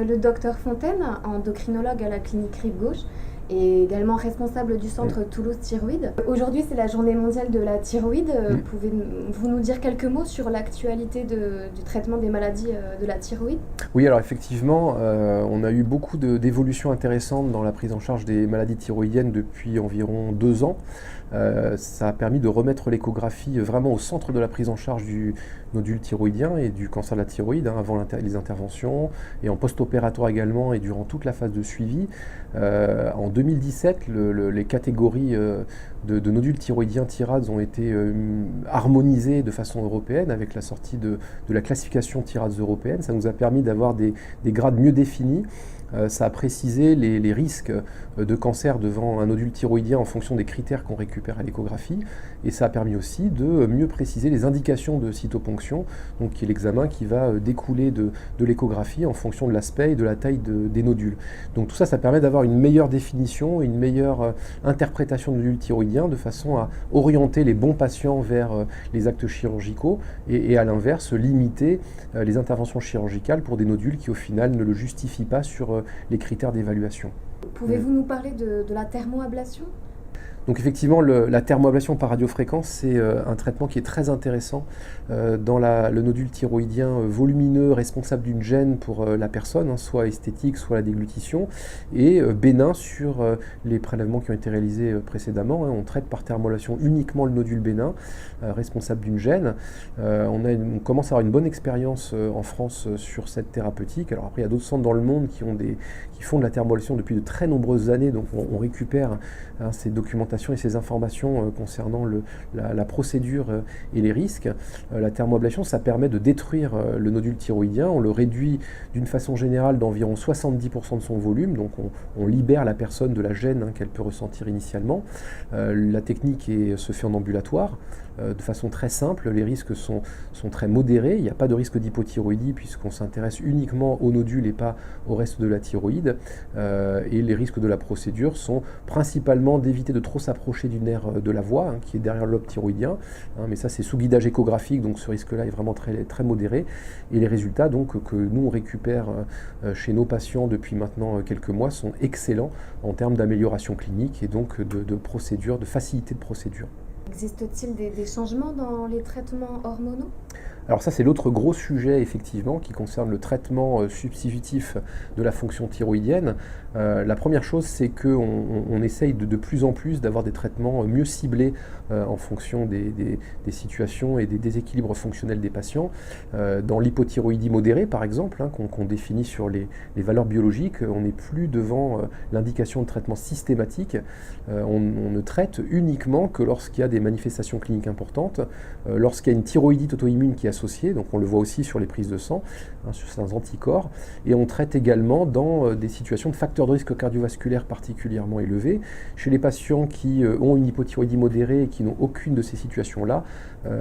le docteur Fontaine, endocrinologue à la clinique Rive-Gauche, et également responsable du centre Toulouse Thyroïde. Aujourd'hui, c'est la journée mondiale de la thyroïde. Pouvez-vous nous dire quelques mots sur l'actualité du traitement des maladies de la thyroïde ? Oui, alors effectivement, on a eu beaucoup d'évolutions intéressantes dans la prise en charge des maladies thyroïdiennes depuis environ 2 ans. Ça a permis de remettre l'échographie vraiment au centre de la prise en charge du nodule thyroïdien et du cancer de la thyroïde, avant les interventions et en post-opératoire également et durant toute la phase de suivi. En 2017, les catégories de nodules thyroïdiens TIRADS ont été harmonisées de façon européenne avec la sortie de la classification TIRADS européenne. Ça nous a permis d'avoir des grades mieux définis. Ça a précisé les risques de cancer devant un nodule thyroïdien en fonction des critères qu'on récupère à l'échographie, et ça a permis aussi de mieux préciser les indications de cytoponction, donc qui est l'examen qui va découler de l'échographie en fonction de l'aspect et de la taille des nodules. Donc tout ça, ça permet d'avoir une meilleure définition et une meilleure interprétation du nodule thyroïdien de façon à orienter les bons patients vers les actes chirurgicaux et à l'inverse limiter les interventions chirurgicales pour des nodules qui au final ne le justifient pas sur les critères d'évaluation. Pouvez-vous nous parler de la thermoablation ? Donc effectivement, la thermoablation par radiofréquence, c'est un traitement qui est très intéressant dans le nodule thyroïdien volumineux responsable d'une gêne pour la personne, soit esthétique, soit la déglutition, et bénin sur les prélèvements qui ont été réalisés précédemment. On traite par thermoablation uniquement le nodule bénin responsable d'une gêne. On commence à avoir une bonne expérience en France sur cette thérapeutique. Alors après, il y a d'autres centres dans le monde qui font de la thermoablation depuis de très nombreuses années, donc on récupère ces documentations et ces informations concernant la procédure et les risques. La thermoablation, ça permet de détruire le nodule thyroïdien. On le réduit d'une façon générale d'environ 70% de son volume, donc on libère la personne de la gêne qu'elle peut ressentir initialement. La technique se fait en ambulatoire. De façon très simple, les risques sont très modérés, il n'y a pas de risque d'hypothyroïdie puisqu'on s'intéresse uniquement aux nodules et pas au reste de la thyroïde, et les risques de la procédure sont principalement d'éviter de trop s'approcher du nerf de la voix qui est derrière le lobe thyroïdien, mais ça c'est sous guidage échographique, donc ce risque-là est vraiment très, très modéré, et les résultats donc que nous on récupère chez nos patients depuis maintenant quelques mois sont excellents en termes d'amélioration clinique et donc de procédure, de facilité de procédure. Existe-t-il des changements dans les traitements hormonaux ? Alors ça, c'est l'autre gros sujet, effectivement, qui concerne le traitement substitutif de la fonction thyroïdienne. La première chose, c'est qu'on essaye de plus en plus d'avoir des traitements mieux ciblés en fonction des situations et des déséquilibres fonctionnels des patients. Dans l'hypothyroïdie modérée, par exemple, qu'on définit sur les valeurs biologiques, on n'est plus devant l'indication de traitement systématique. On ne traite uniquement que lorsqu'il y a des manifestations cliniques importantes, lorsqu'il y a une thyroïdite auto-immune qui est associée, donc on le voit aussi sur les prises de sang, sur certains anticorps, et on traite également dans des situations de facteurs de risque cardiovasculaire particulièrement élevés. Chez les patients qui ont une hypothyroïdie modérée et qui n'ont aucune de ces situations-là,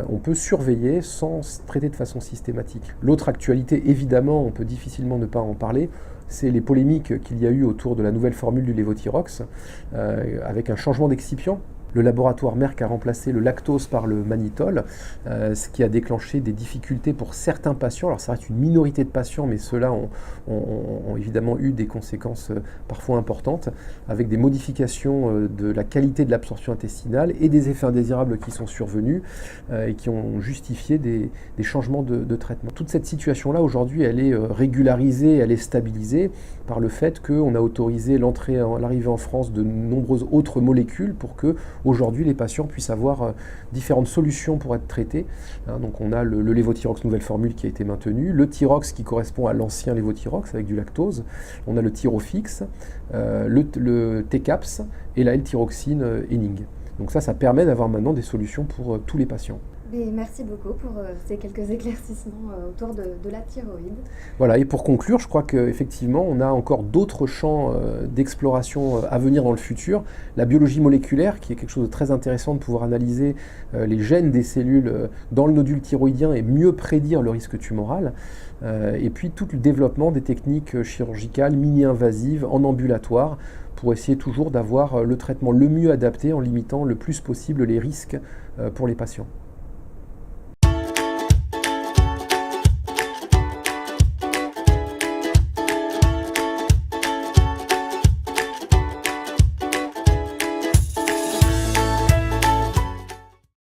on peut surveiller sans traiter de façon systématique. L'autre actualité, évidemment, on peut difficilement ne pas en parler, c'est les polémiques qu'il y a eu autour de la nouvelle formule du lévothyrox, avec un changement d'excipient. Le laboratoire Merck a remplacé le lactose par le mannitol, ce qui a déclenché des difficultés pour certains patients. Alors ça reste une minorité de patients, mais ceux-là ont évidemment eu des conséquences parfois importantes, avec des modifications de la qualité de l'absorption intestinale et des effets indésirables qui sont survenus et qui ont justifié des changements de traitement. Toute cette situation-là, aujourd'hui, elle est régularisée, elle est stabilisée par le fait qu'on a autorisé l'arrivée en France de nombreuses autres molécules pour que aujourd'hui, les patients puissent avoir différentes solutions pour être traités. Donc on a le lévothyrox nouvelle formule qui a été maintenu, le thyrox qui correspond à l'ancien lévothyrox avec du lactose, on a le thyrofix, le T-caps et la L-thyroxine Henning. Donc ça permet d'avoir maintenant des solutions pour tous les patients. Et merci beaucoup pour ces quelques éclaircissements autour de la thyroïde. Voilà, et pour conclure, je crois qu'effectivement, on a encore d'autres champs d'exploration à venir dans le futur. La biologie moléculaire, qui est quelque chose de très intéressant de pouvoir analyser les gènes des cellules dans le nodule thyroïdien et mieux prédire le risque tumoral. Et puis tout le développement des techniques chirurgicales mini-invasives en ambulatoire pour essayer toujours d'avoir le traitement le mieux adapté en limitant le plus possible les risques pour les patients.